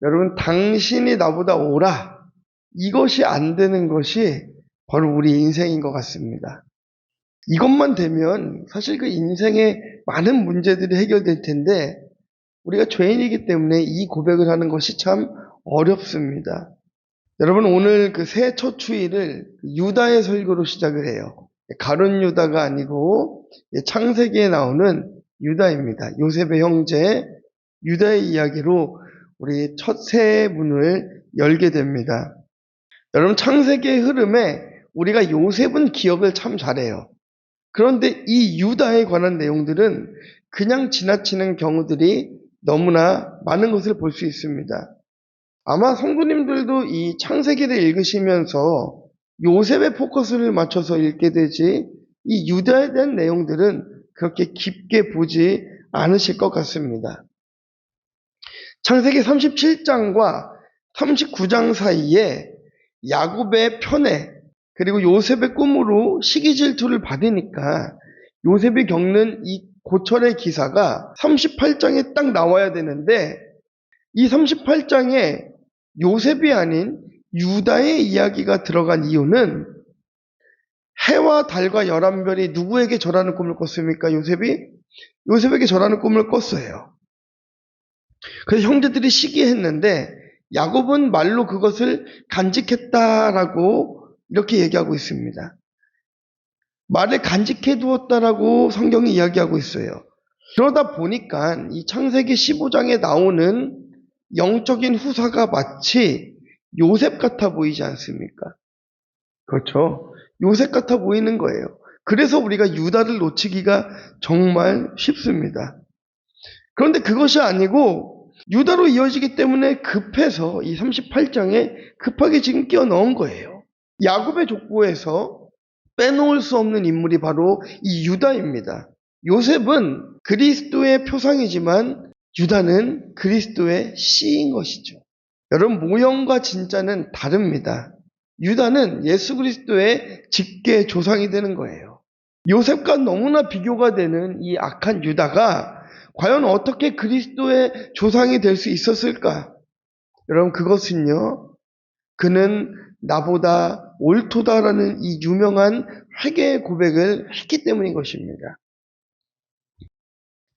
여러분, 당신이 나보다 오라. 이것이 안 되는 것이 바로 우리 인생인 것 같습니다. 이것만 되면 사실 그 인생의 많은 문제들이 해결될 텐데 우리가 죄인이기 때문에 이 고백을 하는 것이 참 어렵습니다. 여러분, 오늘 그 새 첫 주일을 유다의 설교로 시작을 해요. 가룟 유다가 아니고 창세기에 나오는 유다입니다. 요셉의 형제 유다의 이야기로 우리 첫 새 문을 열게 됩니다. 여러분, 창세기의 흐름에 우리가 요셉은 기억을 참 잘해요. 그런데 이 유다에 관한 내용들은 그냥 지나치는 경우들이 너무나 많은 것을 볼 수 있습니다. 아마 성도님들도 이 창세기를 읽으시면서 요셉의 포커스를 맞춰서 읽게 되지 이 유다에 대한 내용들은 그렇게 깊게 보지 않으실 것 같습니다. 창세기 37장과 39장 사이에 야곱의 편애 그리고 요셉의 꿈으로 시기 질투를 받으니까 요셉이 겪는 이 고철의 기사가 38장에 딱 나와야 되는데 이 38장에 요셉이 아닌 유다의 이야기가 들어간 이유는 해와 달과 11별이 누구에게 절하는 꿈을 꿨습니까? 요셉에게 절하는 꿈을 꿨어요. 그래서 형제들이 시기했는데 야곱은 말로 그것을 간직했다라고 이렇게 얘기하고 있습니다. 말을 간직해 두었다라고 성경이 이야기하고 있어요. 그러다 보니까 이 창세기 15장에 나오는 영적인 후사가 마치 요셉 같아 보이지 않습니까? 그렇죠. 요셉 같아 보이는 거예요. 그래서 우리가 유다를 놓치기가 정말 쉽습니다. 그런데 그것이 아니고 유다로 이어지기 때문에 급해서 이 38장에 급하게 지금 끼워 넣은 거예요. 야곱의 족보에서 빼놓을 수 없는 인물이 바로 이 유다입니다. 요셉은 그리스도의 표상이지만 유다는 그리스도의 씨인 것이죠. 여러분, 모형과 진짜는 다릅니다. 유다는 예수 그리스도의 직계 조상이 되는 거예요. 요셉과 너무나 비교가 되는 이 악한 유다가 과연 어떻게 그리스도의 조상이 될 수 있었을까? 여러분, 그것은요, 그는 나보다 옳도다라는 이 유명한 회개의 고백을 했기 때문인 것입니다.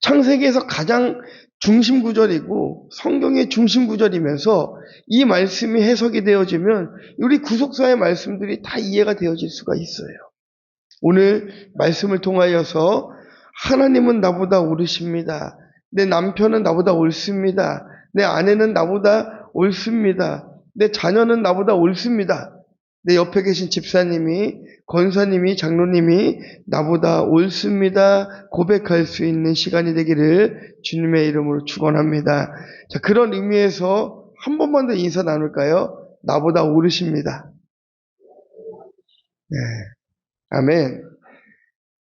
창세기에서 가장 중심 구절이고 성경의 중심 구절이면서 이 말씀이 해석이 되어지면 우리 구속사의 말씀들이 다 이해가 되어질 수가 있어요. 오늘 말씀을 통하여서 하나님은 나보다 옳으십니다. 내 남편은 나보다 옳습니다. 내 아내는 나보다 옳습니다. 내 자녀는 나보다 옳습니다. 내 옆에 계신 집사님이, 권사님이, 장로님이 나보다 옳습니다. 고백할 수 있는 시간이 되기를 주님의 이름으로 축원합니다. 자, 그런 의미에서 한 번만 더 인사 나눌까요? 나보다 옳으십니다. 네. 아멘.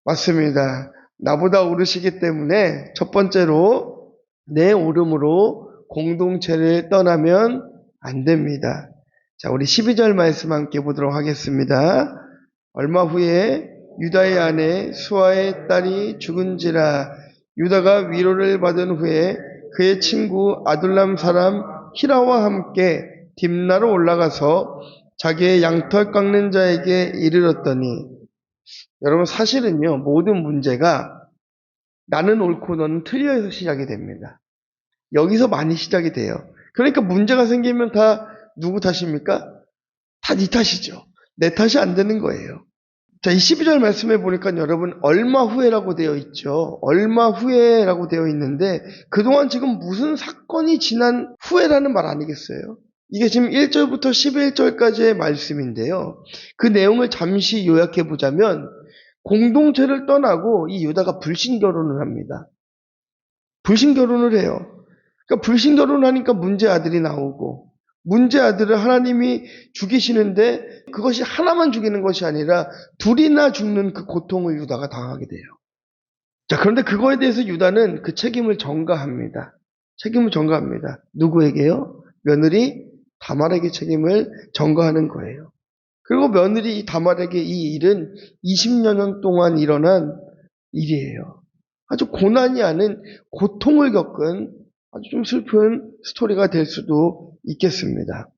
맞습니다. 나보다 옳으시기 때문에 첫 번째로 내 옳음으로 공동체를 떠나면 안 됩니다. 자, 우리 12절 말씀 함께 보도록 하겠습니다. 얼마 후에 유다의 아내 수아의 딸이 죽은지라. 유다가 위로를 받은 후에 그의 친구 아둘람 사람 히라와 함께 딥나로 올라가서 자기의 양털 깎는 자에게 이르렀더니, 여러분, 사실은요, 모든 문제가 나는 옳고 너는 틀려에서 시작이 됩니다. 여기서 많이 시작이 돼요. 그러니까 문제가 생기면 다 누구 탓입니까? 다 네 탓이죠. 내 탓이 안 되는 거예요. 자, 이 12절 말씀에 보니까 여러분, 얼마 후에라고 되어 있죠. 얼마 후에라고 되어 있는데 그동안 지금 무슨 사건이 지난 후에라는 말 아니겠어요? 이게 지금 1절부터 11절까지의 말씀인데요. 그 내용을 잠시 요약해 보자면 공동체를 떠나고 이 유다가 불신 결혼을 합니다. 불신 결혼을 해요. 그러니까 불신 결혼을 하니까 문제 아들이 나오고, 문제 아들을 하나님이 죽이시는데 그것이 하나만 죽이는 것이 아니라 둘이나 죽는 그 고통을 유다가 당하게 돼요. 자, 그런데 그거에 대해서 유다는 그 책임을 전가합니다. 책임을 전가합니다. 누구에게요? 며느리 다말에게 책임을 전가하는 거예요. 그리고 며느리 다말에게 이 일은 20여 년 동안 일어난 일이에요. 아주 고난이 아닌 고통을 겪은 아주 좀 슬픈 스토리가 될 수도 있겠습니다.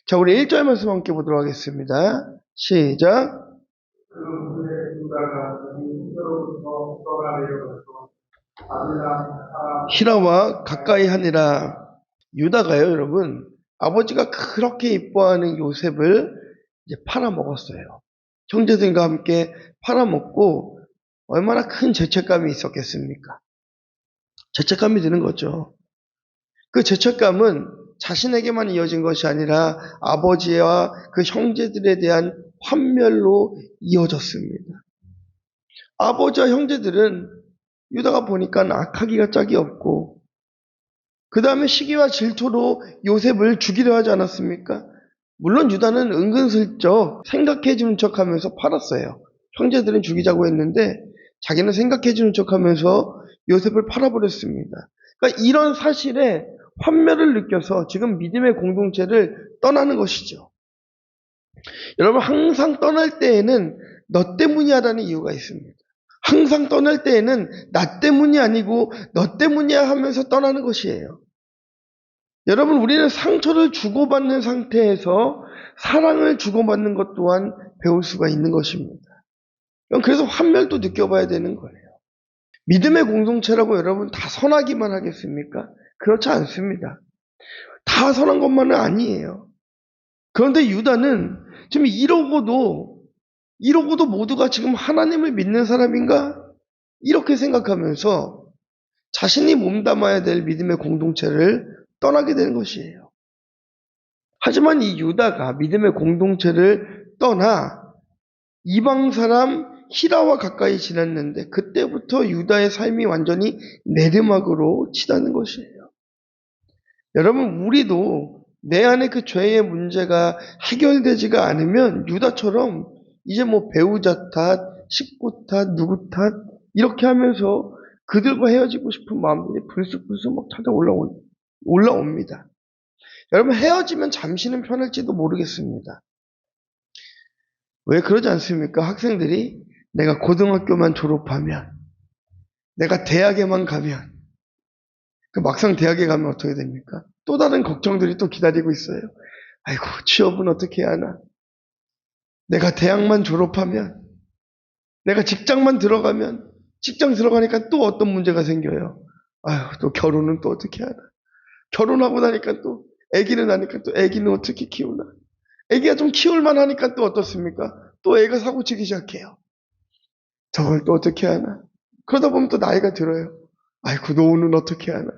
자, 우리 1절 말씀 함께 보도록 하겠습니다. 시작. 그 후에 유다가 이로부터 떠나려가서 히라와 가까이 하니라. 유다가요, 여러분, 아버지가 그렇게 이뻐하는 요셉을 이제 팔아먹었어요. 형제들과 함께 팔아먹고 얼마나 큰 죄책감이 있었겠습니까? 죄책감이 드는 거죠. 그 죄책감은 자신에게만 이어진 것이 아니라 아버지와 그 형제들에 대한 환멸로 이어졌습니다. 아버지와 형제들은 유다가 보니까 악하기가 짝이 없고 그 다음에 시기와 질투로 요셉을 죽이려 하지 않았습니까? 물론 유다는 은근슬쩍 생각해주는 척하면서 팔았어요. 형제들은 죽이자고 했는데 자기는 생각해주는 척하면서 요셉을 팔아버렸습니다. 그러니까 이런 사실에 환멸을 느껴서 지금 믿음의 공동체를 떠나는 것이죠. 여러분, 항상 떠날 때에는 너 때문이야라는 이유가 있습니다. 항상 떠날 때에는 나 때문이 아니고 너 때문이야 하면서 떠나는 것이에요. 여러분, 우리는 상처를 주고받는 상태에서 사랑을 주고받는 것 또한 배울 수가 있는 것입니다. 그래서 환멸도 느껴봐야 되는 거예요. 믿음의 공동체라고 여러분 다 선하기만 하겠습니까? 그렇지 않습니다. 다 선한 것만은 아니에요. 그런데 유다는 지금 이러고도 모두가 지금 하나님을 믿는 사람인가? 이렇게 생각하면서 자신이 몸담아야 될 믿음의 공동체를 떠나게 되는 것이에요. 하지만 이 유다가 믿음의 공동체를 떠나 이방 사람 히라와 가까이 지냈는데 그때부터 유다의 삶이 완전히 내리막으로 치닫는 것이에요. 여러분, 우리도 내 안에 그 죄의 문제가 해결되지가 않으면 유다처럼 이제 뭐 배우자 탓, 식구 탓, 누구 탓 이렇게 하면서 그들과 헤어지고 싶은 마음들이 불쑥불쑥 막 올라옵니다. 여러분, 헤어지면 잠시는 편할지도 모르겠습니다. 왜 그러지 않습니까? 학생들이 내가 고등학교만 졸업하면, 내가 대학에만 가면, 막상 대학에 가면 어떻게 됩니까? 또 다른 걱정들이 또 기다리고 있어요. 아이고, 취업은 어떻게 해야 하나? 내가 대학만 졸업하면, 내가 직장만 들어가면, 직장 들어가니까 또 어떤 문제가 생겨요. 아유, 또 결혼은 또 어떻게 하나? 결혼하고 나니까 또 아기는 나니까 또 아기는 어떻게 키우나? 아기가 좀 키울만 하니까 또 어떻습니까? 또 애가 사고치기 시작해요. 저걸 또 어떻게 하나? 그러다 보면 또 나이가 들어요. 아이고, 노후는 어떻게 하나?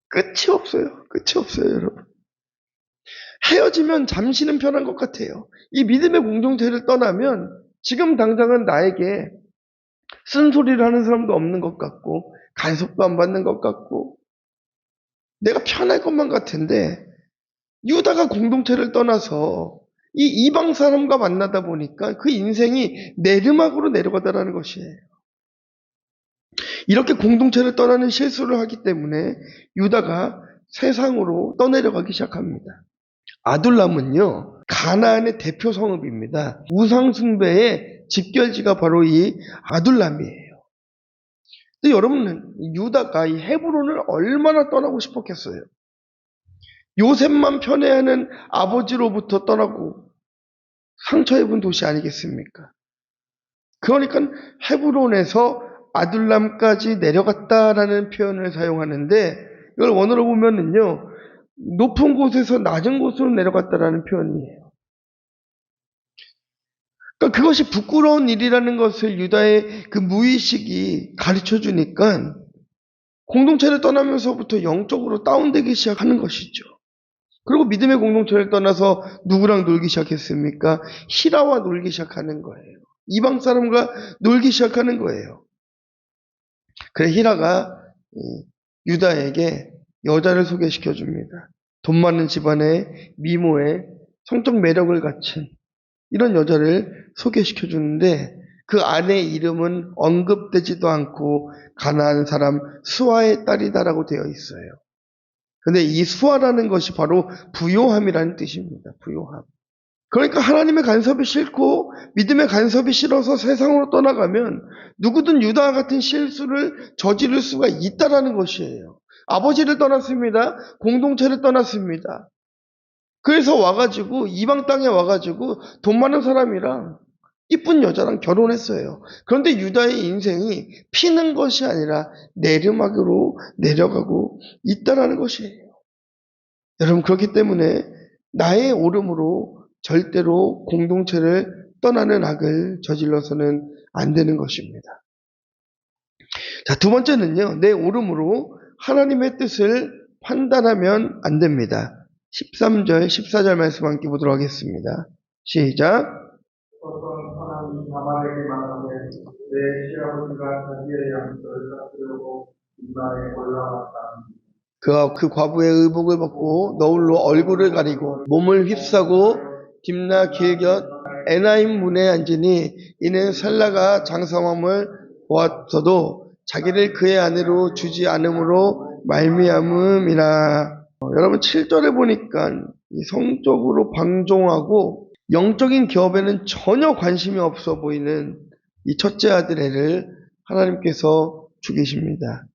끝이 없어요. 끝이 없어요, 여러분. 헤어지면 잠시는 편한 것 같아요. 이 믿음의 공동체를 떠나면 지금 당장은 나에게 쓴소리를 하는 사람도 없는 것 같고 간섭도 안 받는 것 같고 내가 편할 것만 같은데 유다가 공동체를 떠나서 이 이방 사람과 만나다 보니까 그 인생이 내리막으로 내려가다라는 것이에요. 이렇게 공동체를 떠나는 실수를 하기 때문에 유다가 세상으로 떠내려가기 시작합니다. 아둘람은요, 가나안의 대표 성읍입니다. 우상숭배의 집결지가 바로 이 아둘람이에요. 근데 여러분, 유다가 이 헤브론을 얼마나 떠나고 싶었겠어요? 요셉만 편애하는 아버지로부터 떠나고 상처 입은 도시 아니겠습니까? 그러니까 헤브론에서 아둘람까지 내려갔다라는 표현을 사용하는데 이걸 원어로 보면은요, 높은 곳에서 낮은 곳으로 내려갔다라는 표현이에요. 그러니까 그것이 부끄러운 일이라는 것을 유다의 그 무의식이 가르쳐 주니까 공동체를 떠나면서부터 영적으로 다운되기 시작하는 것이죠. 그리고 믿음의 공동체를 떠나서 누구랑 놀기 시작했습니까? 히라와 놀기 시작하는 거예요. 이방 사람과 놀기 시작하는 거예요. 그래 히라가 유다에게 여자를 소개시켜 줍니다. 돈 많은 집안의 미모에 성적 매력을 갖춘 이런 여자를 소개시켜 주는데 그 아내의 이름은 언급되지도 않고 가나안 사람 수아의 딸이다라고 되어 있어요. 근데 이 수아라는 것이 바로 부요함이라는 뜻입니다. 부요함. 그러니까 하나님의 간섭이 싫고 믿음의 간섭이 싫어서 세상으로 떠나가면 누구든 유다와 같은 실수를 저지를 수가 있다라는 것이에요. 아버지를 떠났습니다. 공동체를 떠났습니다. 그래서 와가지고 이방 땅에 와가지고 돈 많은 사람이랑 이쁜 여자랑 결혼했어요. 그런데 유다의 인생이 피는 것이 아니라 내리막으로 내려가고 있다라는 것이에요. 여러분, 그렇기 때문에 나의 오름으로 절대로 공동체를 떠나는 악을 저질러서는 안 되는 것입니다. 자, 두 번째는요, 내 오름으로 하나님의 뜻을 판단하면 안 됩니다. 13절, 14절 말씀 함께 보도록 하겠습니다. 시작. 어떤 사람이 나만에게 말하되 내 시아버지가 자기의 양털을 깎으려고 이마에 올라왔다. 그가 그 과부의 의복을 벗고 너울로 얼굴을 가리고 몸을 휩싸고 딥나 길곁 에나임 문에 앉으니 이는 살라가 장성함을 보았어도 자기를 그의 아내로 주지 않음으로 말미암음이라. 여러분 7절에 보니까 이 성적으로 방종하고 영적인 기업에는 전혀 관심이 없어 보이는 이 첫째 아들애를 하나님께서 죽이십니다.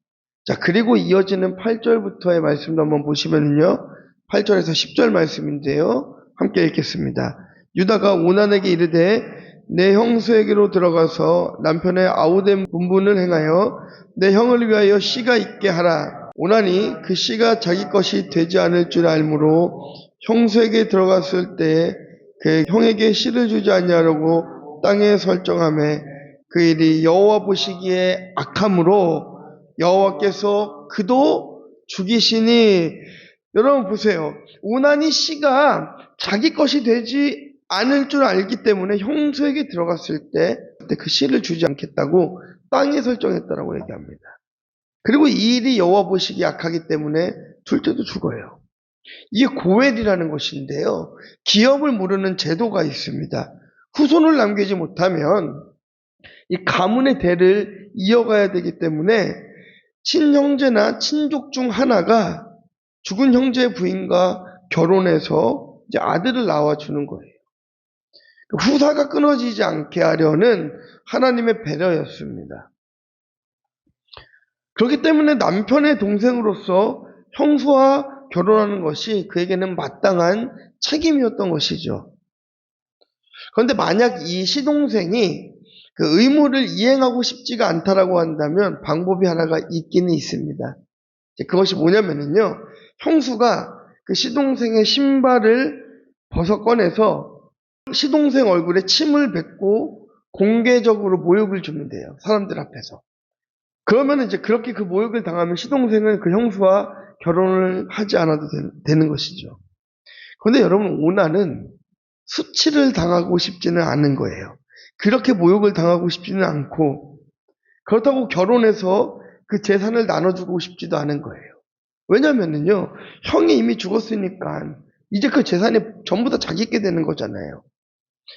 자, 그리고 이어지는 8절부터의 말씀도 한번 보시면요. 8절에서 10절 말씀인데요. 함께 읽겠습니다. 유다가 오난에게 이르되 내 형수에게로 들어가서 남편의 아우된 분분을 행하여 내 형을 위하여 씨가 있게 하라. 오난이 그 씨가 자기 것이 되지 않을 줄 알므로 형수에게 들어갔을 때에 그 형에게 씨를 주지 않냐라고 땅에 설정하매 그 일이 여호와 보시기에 악함으로 여호와께서 그도 죽이시니. 여러분 보세요. 오난이 씨가 자기 것이 되지 않을 줄 알기 때문에 형수에게 들어갔을 때 그때 그 씨를 주지 않겠다고 땅에 설정했다라고 얘기합니다. 그리고 이 일이 여호와 보시기에 악하기 때문에 둘째도 죽어요. 이게 고엘이라는 것인데요. 기업을 모르는 제도가 있습니다. 후손을 남기지 못하면 이 가문의 대를 이어가야 되기 때문에 친형제나 친족 중 하나가 죽은 형제의 부인과 결혼해서 이제 아들을 낳아주는 거예요. 후사가 끊어지지 않게 하려는 하나님의 배려였습니다. 그렇기 때문에 남편의 동생으로서 형수와 결혼하는 것이 그에게는 마땅한 책임이었던 것이죠. 그런데 만약 이 시동생이 그 의무를 이행하고 싶지가 않다라고 한다면 방법이 하나가 있기는 있습니다. 그것이 뭐냐면요. 형수가 그 시동생의 신발을 벗어 꺼내서 시동생 얼굴에 침을 뱉고 공개적으로 모욕을 주면 돼요. 사람들 앞에서. 그러면 이제 그렇게 그 모욕을 당하면 시동생은 그 형수와 결혼을 하지 않아도 되는 것이죠. 그런데 여러분, 오난은 수치를 당하고 싶지는 않은 거예요. 그렇게 모욕을 당하고 싶지는 않고, 그렇다고 결혼해서 그 재산을 나눠주고 싶지도 않은 거예요. 왜냐면은요, 형이 이미 죽었으니까 이제 그 재산이 전부 다 자기께 되는 거잖아요.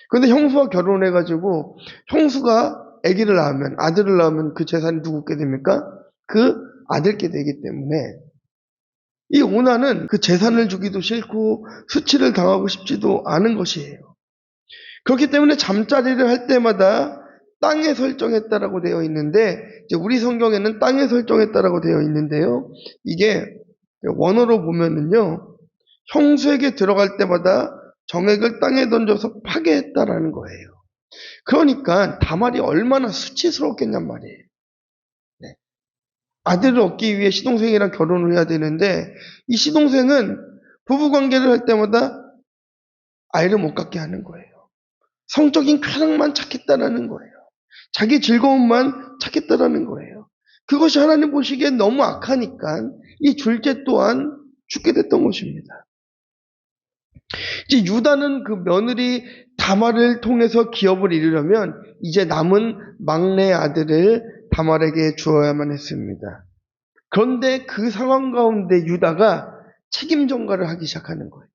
그런데 형수와 결혼해가지고 형수가 아기를 낳으면, 아들을 낳으면 그 재산이 누구께 됩니까? 그 아들께 되기 때문에 이 오난은 그 재산을 주기도 싫고 수치를 당하고 싶지도 않은 것이에요. 그렇기 때문에 잠자리를 할 때마다 땅에 설정했다라고 되어 있는데, 이제 우리 성경에는 땅에 설정했다라고 되어 있는데요. 이게 원어로 보면은요, 형수에게 들어갈 때마다 정액을 땅에 던져서 파괴했다라는 거예요. 그러니까 다말이 얼마나 수치스럽겠냔 말이에요. 네. 아들을 얻기 위해 시동생이랑 결혼을 해야 되는데, 이 시동생은 부부관계를 할 때마다 아이를 못 갖게 하는 거예요. 성적인 쾌락만 찾겠다라는 거예요. 자기 즐거움만 찾겠다라는 거예요. 그것이 하나님 보시기엔 너무 악하니까 이 둘째 또한 죽게 됐던 것입니다. 이제 유다는 그 며느리 다말을 통해서 기업을 이루려면 이제 남은 막내 아들을 다말에게 주어야만 했습니다. 그런데 그 상황 가운데 유다가 책임 전가를 하기 시작하는 거예요.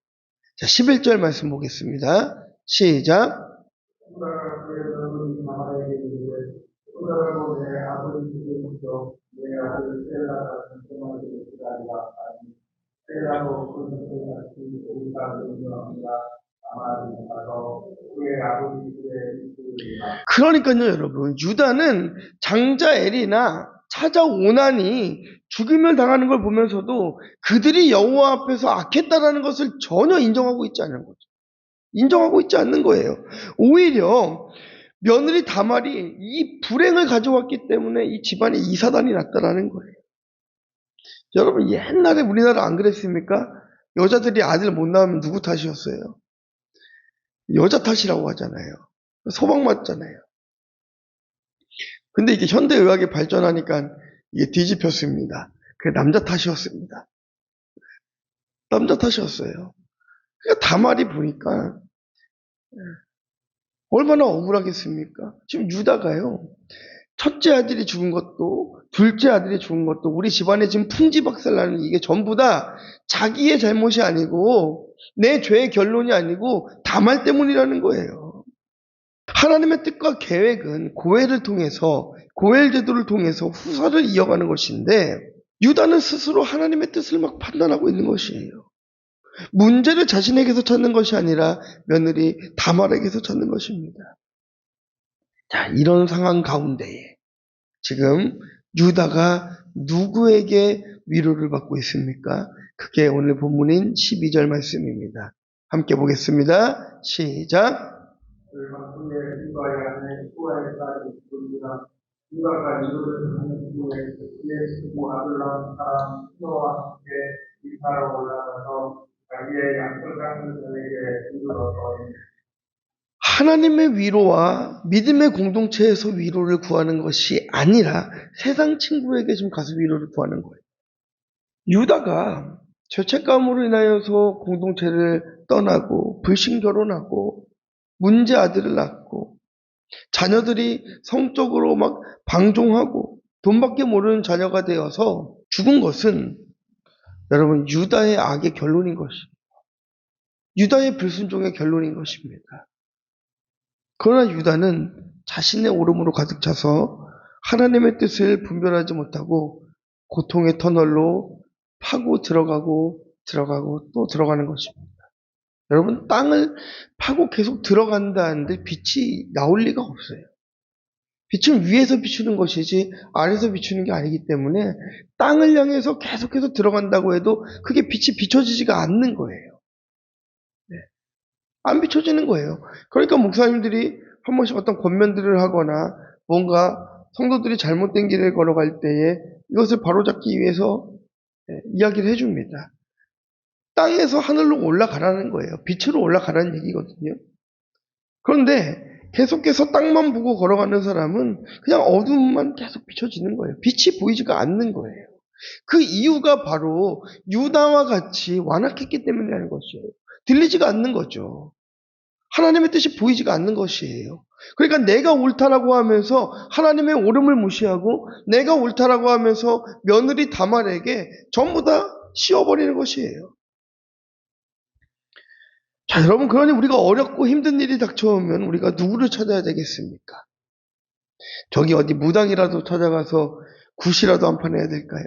자, 11절 말씀 보겠습니다. 시작. 후사가 그의 며느리 다말에게 이르되 후사라고 내 아들을 죽이고서 내 아들 셀라가 전쟁하기를 기다리라 하니 셀라도 그 전쟁같이 우리가 능력합니다. 가만히 가서 그의 아버지의 이스라엘이라. 그러니까요, 여러분. 유다는 장자 엘이나 찾아 오나니 죽임을 당하는 걸 보면서도 그들이 여호와 앞에서 악했다라는 것을 전혀 인정하고 있지 않는 거죠. 인정하고 있지 않는 거예요. 오히려 며느리 다말이 이 불행을 가져왔기 때문에 이 집안에 이사단이 났다라는 거예요. 여러분, 옛날에 우리나라 안 그랬습니까? 여자들이 아들 못 낳으면 누구 탓이었어요? 여자 탓이라고 하잖아요. 소방 맞잖아요. 근데 이게 현대의학이 발전하니까 이게 뒤집혔습니다. 그게 남자 탓이었습니다. 남자 탓이었어요. 그러니까 다말이 보니까 얼마나 억울하겠습니까? 지금 유다가요. 첫째 아들이 죽은 것도 둘째 아들이 죽은 것도 우리 집안에 지금 풍지박살나는 이게 전부 다 자기의 잘못이 아니고 내 죄의 결론이 아니고 다말 때문이라는 거예요. 하나님의 뜻과 계획은 고엘을 통해서 고엘 제도를 통해서 후사를 이어가는 것인데 유다는 스스로 하나님의 뜻을 막 판단하고 있는 것이에요. 문제를 자신에게서 찾는 것이 아니라 며느리 다말에게서 찾는 것입니다. 자, 이런 상황 가운데에 지금 유다가 누구에게 위로를 받고 있습니까? 그게 오늘 본문인 12절 말씀입니다. 함께 보겠습니다. 시작. 그의 유다의 아내 수아의 딸이 있습니다. 유다가 이루를 하는 후에 그의 친구 아둘람 사람 스노와 함께 이사로 올라가서 자기의 양털 장들에게 이르러서 하나님의 위로와 믿음의 공동체에서 위로를 구하는 것이 아니라 세상 친구에게 좀 가서 위로를 구하는 거예요. 유다가 죄책감으로 인하여서 공동체를 떠나고 불신 결혼하고 문제 아들을 낳고 자녀들이 성적으로 막 방종하고 돈밖에 모르는 자녀가 되어서 죽은 것은 여러분 유다의 악의 결론인 것입니다. 유다의 불순종의 결론인 것입니다. 그러나 유다는 자신의 오름으로 가득 차서 하나님의 뜻을 분별하지 못하고 고통의 터널로 파고 들어가고 또 들어가는 것입니다. 여러분 땅을 파고 계속 들어간다는데 빛이 나올 리가 없어요. 빛은 위에서 비추는 것이지 아래에서 비추는 게 아니기 때문에 땅을 향해서 계속해서 들어간다고 해도 그게 빛이 비춰지지가 않는 거예요. 네. 안 비춰지는 거예요. 그러니까 목사님들이 한 번씩 어떤 권면들을 하거나 뭔가 성도들이 잘못된 길을 걸어갈 때에 이것을 바로잡기 위해서 이야기를 해줍니다. 땅에서 하늘로 올라가라는 거예요. 빛으로 올라가라는 얘기거든요. 그런데 계속해서 땅만 보고 걸어가는 사람은 그냥 어둠만 계속 비춰지는 거예요. 빛이 보이지가 않는 거예요. 그 이유가 바로 유다와 같이 완악했기 때문이라는 것이에요. 들리지가 않는 거죠. 하나님의 뜻이 보이지가 않는 것이에요. 그러니까 내가 옳다라고 하면서 하나님의 옳음을 무시하고 내가 옳다라고 하면서 며느리 다말에게 전부 다 씌워버리는 것이에요. 자, 여러분, 그러니 우리가 어렵고 힘든 일이 닥쳐오면 우리가 누구를 찾아야 되겠습니까? 저기 어디 무당이라도 찾아가서 굿이라도 한 판 해야 될까요?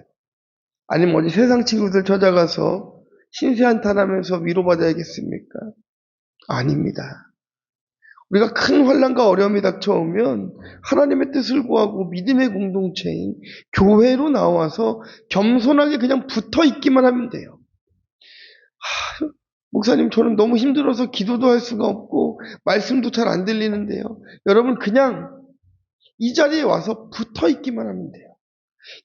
아니면 어디 세상 친구들 찾아가서 신세 한탄하면서 위로받아야겠습니까? 아닙니다. 우리가 큰 환난과 어려움이 닥쳐오면 하나님의 뜻을 구하고 믿음의 공동체인 교회로 나와서 겸손하게 그냥 붙어 있기만 하면 돼요. 목사님, 저는 너무 힘들어서 기도도 할 수가 없고 말씀도 잘 안 들리는데요. 여러분, 그냥 이 자리에 와서 붙어 있기만 하면 돼요.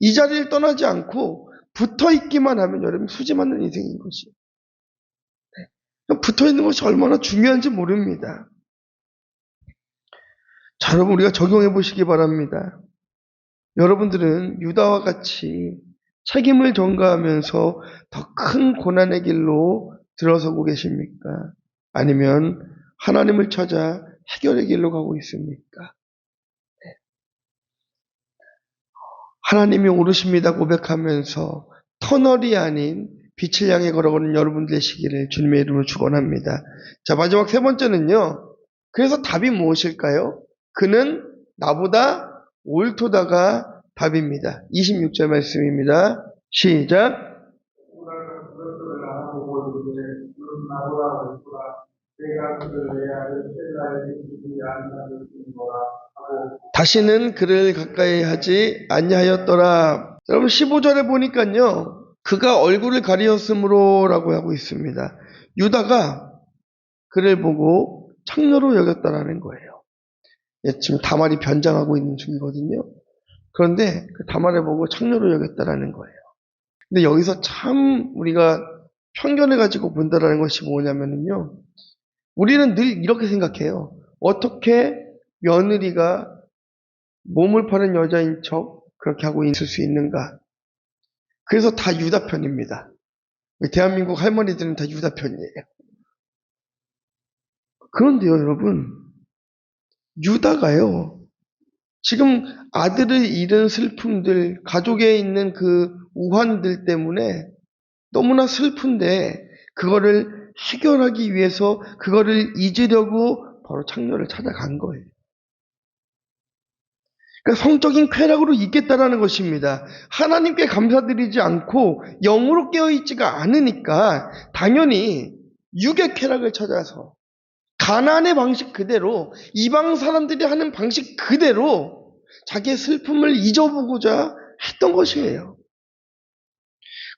이 자리를 떠나지 않고 붙어 있기만 하면 여러분 수지 맞는 인생인 것이에요. 붙어 있는 것이 얼마나 중요한지 모릅니다. 자, 여러분, 우리가 적용해 보시기 바랍니다. 여러분들은 유다와 같이 책임을 전가하면서 더 큰 고난의 길로 들어서고 계십니까? 아니면 하나님을 찾아 해결의 길로 가고 있습니까? 하나님이 옳으십니다 고백하면서 터널이 아닌 빛을 향해 걸어가는 여러분 되시기를 주님의 이름으로 축원합니다. 자, 마지막 세 번째는요. 그래서 답이 무엇일까요? 그는 나보다 옳도다가 답입니다. 26절 말씀입니다. 시작. 그것을 알아보고 이르되 그는 나보다 옳구나. 내가 그를 내 아들 셀라에게 주지 아니하였으므로라 하고 다시는 그를 가까이 하지 아니하였더라. 여러분 15절에 보니까요. 그가 얼굴을 가리었으므로라고 하고 있습니다. 유다가 그를 보고 창녀로 여겼다라는 거예요. 예, 지금 다말이 변장하고 있는 중이거든요. 그런데 그 다말을 보고 창녀로 여겼다라는 거예요. 근데 여기서 참 우리가 편견을 가지고 본다라는 것이 뭐냐면요. 우리는 늘 이렇게 생각해요. 어떻게 며느리가 몸을 파는 여자인 척 그렇게 하고 있을 수 있는가? 그래서 다 유다 편입니다. 대한민국 할머니들은 다 유다 편이에요. 그런데요, 여러분, 유다가요, 지금 아들을 잃은 슬픔들, 가족에 있는 그 우환들 때문에 너무나 슬픈데, 그거를 해결하기 위해서 그거를 잊으려고 바로 창녀를 찾아간 거예요. 그러니까 성적인 쾌락으로 있겠다라는 것입니다. 하나님께 감사드리지 않고 영으로 깨어있지가 않으니까 당연히 육의 쾌락을 찾아서 가나안의 방식 그대로 이방 사람들이 하는 방식 그대로 자기의 슬픔을 잊어보고자 했던 것이에요.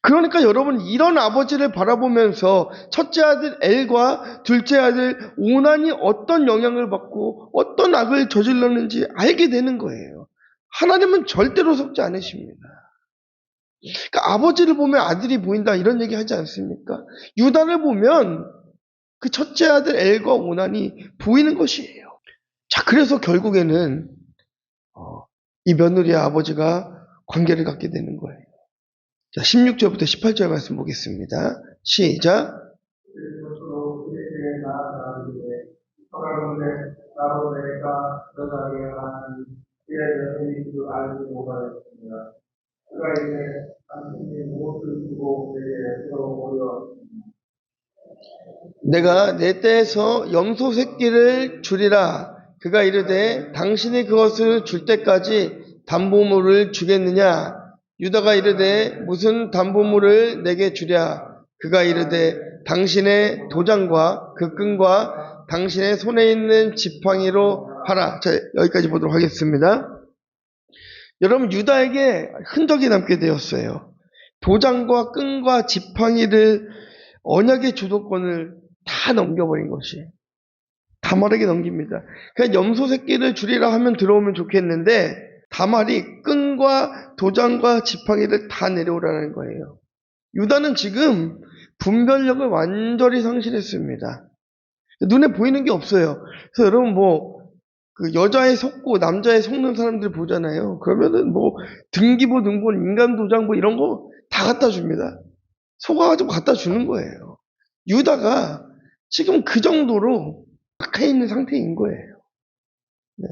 그러니까 여러분 이런 아버지를 바라보면서 첫째 아들 엘과 둘째 아들 오난이 어떤 영향을 받고 어떤 악을 저질렀는지 알게 되는 거예요. 하나님은 절대로 속지 않으십니다. 그러니까 아버지를 보면 아들이 보인다 이런 얘기 하지 않습니까? 유다를 보면 그 첫째 아들 엘과 오난이 보이는 것이에요. 자, 그래서 결국에는 이 며느리의 아버지가 관계를 갖게 되는 거예요. 자, 16절부터 18절 말씀 보겠습니다. 시작. 그리스도로 그에게 나아가는데 허가건대 나로 내가 들어가게 하는 그의 며느리 그 알지 못하였습니다. 그가 이제 당신이 무엇을 주고 내게 들어오려 내가 내 떼에서 염소 새끼를 주리라. 그가 이르되 당신이 그것을 줄 때까지 담보물을 주겠느냐? 유다가 이르되 무슨 담보물을 내게 주랴? 그가 이르되 당신의 도장과 그 끈과 당신의 손에 있는 지팡이로 하라. 자, 여기까지 보도록 하겠습니다. 여러분 유다에게 흔적이 남게 되었어요. 도장과 끈과 지팡이를 언약의 주도권을 다 넘겨버린 것이 다말에게 넘깁니다. 그냥 염소 새끼를 주리라 하면 들어오면 좋겠는데 다말이 끈과 도장과 지팡이를 다 내려오라는 거예요. 유다는 지금 분별력을 완전히 상실했습니다. 눈에 보이는 게 없어요. 그래서 여러분 그 여자에 속고 남자에 속는 사람들 보잖아요. 그러면은 등기부 등본 인감 도장 이런 거 다 갖다 줍니다. 속아가지고 갖다 주는 거예요. 유다가 지금 그 정도로 박해 있는 상태인 거예요. 네.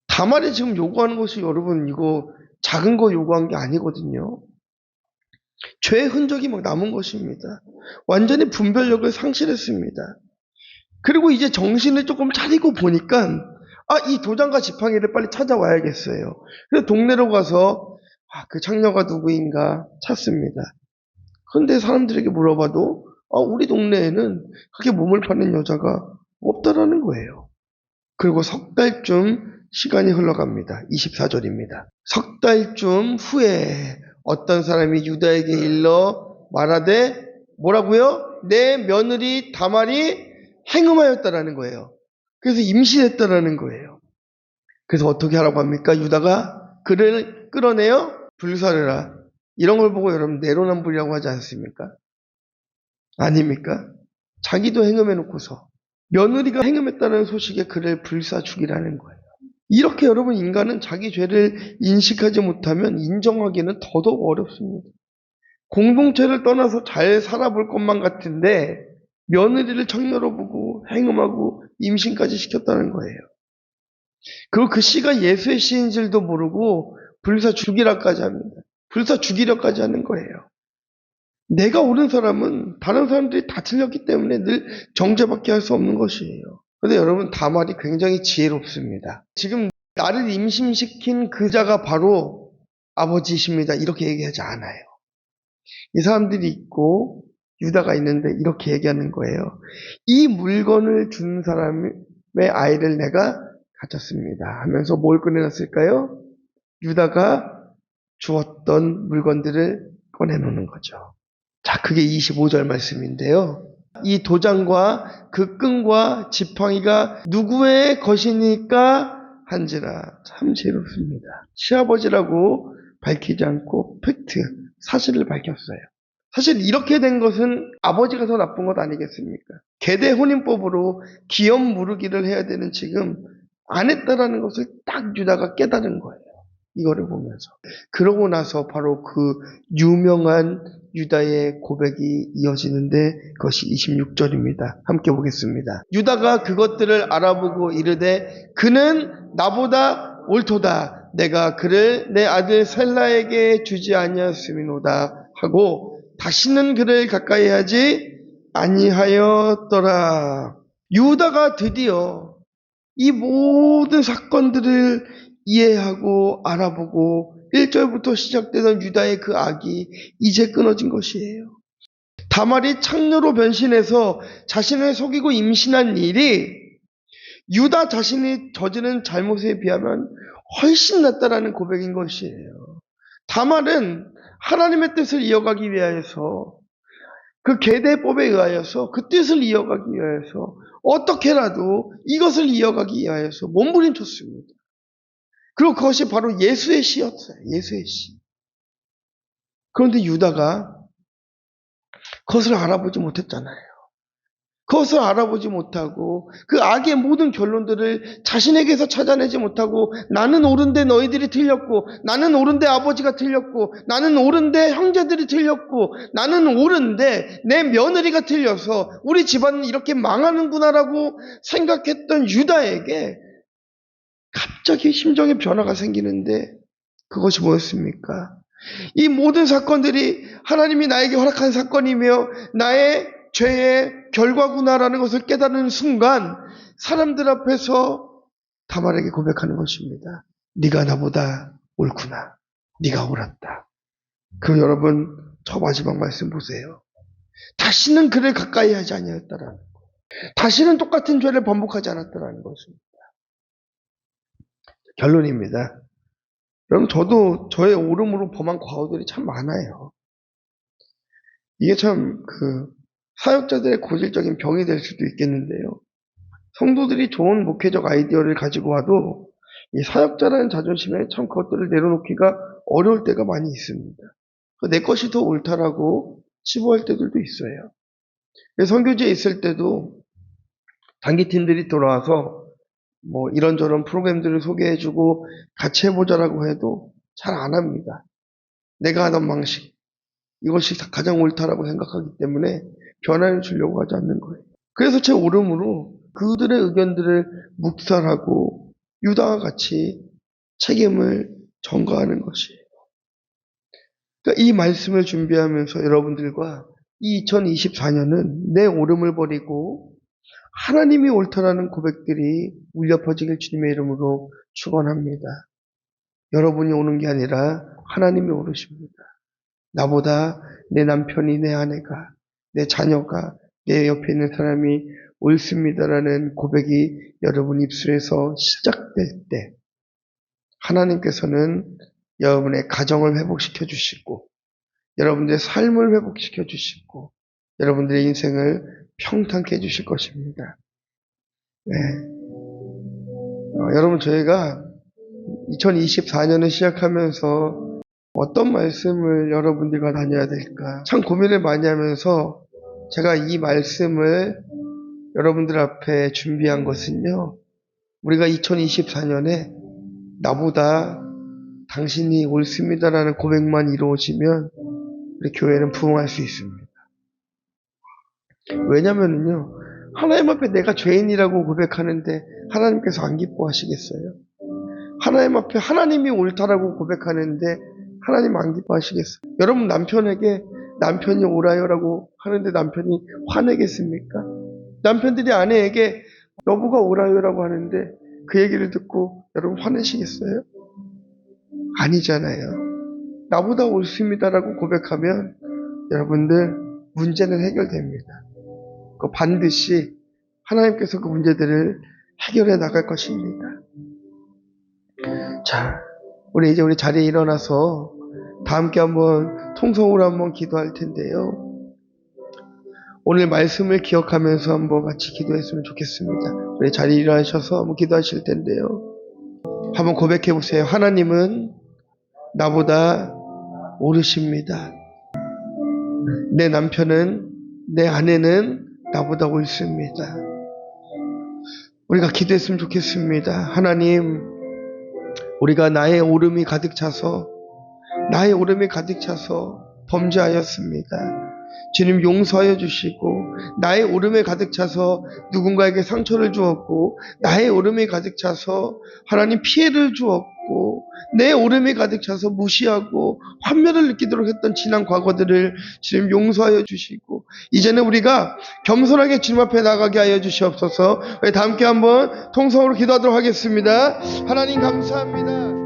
다말이 지금 요구하는 것이 여러분 이거 작은 거 요구한 게 아니거든요. 죄의 흔적이 남은 것입니다. 완전히 분별력을 상실했습니다. 그리고 이제 정신을 조금 차리고 보니까 이 도장과 지팡이를 빨리 찾아와야겠어요. 그래서 동네로 가서 그 창녀가 누구인가 찾습니다. 그런데 사람들에게 물어봐도 우리 동네에는 그렇게 몸을 파는 여자가 없다라는 거예요. 그리고 석 달쯤 시간이 흘러갑니다. 24절입니다. 석 달쯤 후에 어떤 사람이 유다에게 일러 말하되 뭐라고요? 내 며느리 다말이 행음하였다라는 거예요. 그래서 임신했다라는 거예요. 그래서 어떻게 하라고 합니까? 유다가 그를 끌어내어 불사르라. 이런 걸 보고 여러분 내로남불이라고 하지 않습니까? 아닙니까? 자기도 행음해놓고서 며느리가 행음했다는 소식에 그를 불사 죽이라는 거예요. 이렇게 여러분 인간은 자기 죄를 인식하지 못하면 인정하기는 더더욱 어렵습니다. 공동체를 떠나서 잘 살아볼 것만 같은데 며느리를 청녀로 보고 행음하고 임신까지 시켰다는 거예요. 그리고 그 씨가 예수의 씨인 줄도 모르고 불사 죽이라까지 합니다. 불사 죽이려까지 하는 거예요. 내가 옳은 사람은 다른 사람들이 다 틀렸기 때문에 늘 정죄밖에 할 수 없는 것이에요. 그런데 여러분 다말이 굉장히 지혜롭습니다. 지금 나를 임신시킨 그 자가 바로 아버지십니다. 이렇게 얘기하지 않아요. 이 사람들이 있고 유다가 있는데 이렇게 얘기하는 거예요. 이 물건을 준 사람의 아이를 내가 가졌습니다 하면서 뭘 꺼내놨을까요? 유다가 주었던 물건들을 꺼내놓는 거죠. 자, 그게 25절 말씀인데요. 이 도장과 그 끈과 지팡이가 누구의 것이니까 한지라. 참 재밌습니다. 시아버지라고 밝히지 않고 팩트, 사실을 밝혔어요. 사실 이렇게 된 것은 아버지가 더 나쁜 것 아니겠습니까? 계대 혼인법으로 기업 무르기를 해야 되는 지금 안 했다라는 것을 딱 유다가 깨달은 거예요. 이거를 보면서. 그러고 나서 바로 그 유명한 유다의 고백이 이어지는데 그것이 26절입니다. 함께 보겠습니다. 유다가 그것들을 알아보고 이르되 그는 나보다 옳도다. 내가 그를 내 아들 셀라에게 주지 아니하였음이노다 하고 다시는 그를 가까이 하지 아니하였더라. 유다가 드디어 이 모든 사건들을 이해하고 알아보고 1절부터 시작되던 유다의 그 악이 이제 끊어진 것이에요. 다말이 창녀로 변신해서 자신을 속이고 임신한 일이 유다 자신이 저지른 잘못에 비하면 훨씬 낫다라는 고백인 것이에요. 다말은 하나님의 뜻을 이어가기 위하여서 그 계대법에 의하여서 그 뜻을 이어가기 위하여서 어떻게라도 이것을 이어가기 위하여서 몸부림쳤습니다. 그리고 그것이 바로 예수의 시였어요. 예수의 시. 그런데 유다가 그것을 알아보지 못했잖아요. 그것을 알아보지 못하고 그 악의 모든 결론들을 자신에게서 찾아내지 못하고 나는 옳은데 너희들이 틀렸고 나는 옳은데 아버지가 틀렸고 나는 옳은데 형제들이 틀렸고 나는 옳은데 내 며느리가 틀려서 우리 집안은 이렇게 망하는구나라고 생각했던 유다에게 갑자기 심정의 변화가 생기는데 그것이 뭐였습니까? 이 모든 사건들이 하나님이 나에게 허락한 사건이며 나의 죄의 결과구나라는 것을 깨닫는 순간 사람들 앞에서 다말에게 고백하는 것입니다. 네가 나보다 옳구나. 네가 옳았다. 그럼 여러분 저 마지막 말씀 보세요. 다시는 그를 가까이 하지 아니하였다라는 것. 다시는 똑같은 죄를 반복하지 않았다라는 것입니다. 결론입니다. 여러분 저도 저의 오름으로 범한 과오들이 참 많아요. 이게 참 사역자들의 고질적인 병이 될 수도 있겠는데요. 성도들이 좋은 목회적 아이디어를 가지고 와도 이 사역자라는 자존심에 참 그것들을 내려놓기가 어려울 때가 많이 있습니다. 내 것이 더 옳다라고 치부할 때들도 있어요. 선교지에 있을 때도 단기팀들이 돌아와서 뭐 이런저런 프로그램들을 소개해주고 같이 해보자라고 해도 잘 안 합니다. 내가 하던 방식, 이것이 가장 옳다라고 생각하기 때문에 변화를 주려고 하지 않는 거예요. 그래서 제 오름으로 그들의 의견들을 묵살하고 유다와 같이 책임을 전가하는 것이에요. 그러니까 이 말씀을 준비하면서 여러분들과 이 2024년은 내 오름을 버리고 하나님이 옳다라는 고백들이 울려 퍼지길 주님의 이름으로 축원합니다. 여러분이 오는 게 아니라 하나님이 오르십니다. 나보다 내 남편이, 내 아내가, 내 자녀가, 내 옆에 있는 사람이 옳습니다라는 고백이 여러분 입술에서 시작될 때 하나님께서는 여러분의 가정을 회복시켜 주시고 여러분들의 삶을 회복시켜 주시고 여러분들의 인생을 평탄케 해주실 것입니다. 네. 여러분 저희가 2024년을 시작하면서 어떤 말씀을 여러분들과 나눠야 될까 참 고민을 많이 하면서 제가 이 말씀을 여러분들 앞에 준비한 것은요, 우리가 2024년에 나보다 당신이 옳습니다라는 고백만 이루어지면 우리 교회는 부흥할 수 있습니다. 왜냐면은요, 하나님 앞에 내가 죄인이라고 고백하는데 하나님께서 안 기뻐하시겠어요? 하나님 앞에 하나님이 옳다라고 고백하는데 하나님 안 기뻐하시겠어요? 여러분 남편에게 남편이 옳아요라고 하는데 남편이 화내겠습니까? 남편들이 아내에게 여보가 옳아요라고 하는데 그 얘기를 듣고 여러분 화내시겠어요? 아니잖아요. 나보다 옳습니다라고 고백하면 여러분들 문제는 해결됩니다. 그 반드시 하나님께서 그 문제들을 해결해 나갈 것입니다. 자, 우리 이제 우리 자리에 일어나서 다 함께 한번 통성으로 한번 기도할 텐데요. 오늘 말씀을 기억하면서 한번 같이 기도했으면 좋겠습니다. 우리 자리에 일어나셔서 한번 기도하실 텐데요. 한번 고백해 보세요. 하나님은 나보다 오르십니다. 내 남편은, 내 아내는 나보다 옳습니다. 우리가 기도했으면 좋겠습니다. 하나님, 우리가 나의 오름이 가득 차서 범죄하였습니다. 주님 용서하여 주시고, 나의 오름에 가득 차서 누군가에게 상처를 주었고, 나의 오름에 가득 차서 하나님 피해를 주었고, 내 오름에 가득 차서 무시하고 환멸을 느끼도록 했던 지난 과거들을 주님 용서하여 주시고, 이제는 우리가 겸손하게 주님 앞에 나가게 하여 주시옵소서. 우리 다 함께 한번 통성으로 기도하도록 하겠습니다. 하나님 감사합니다.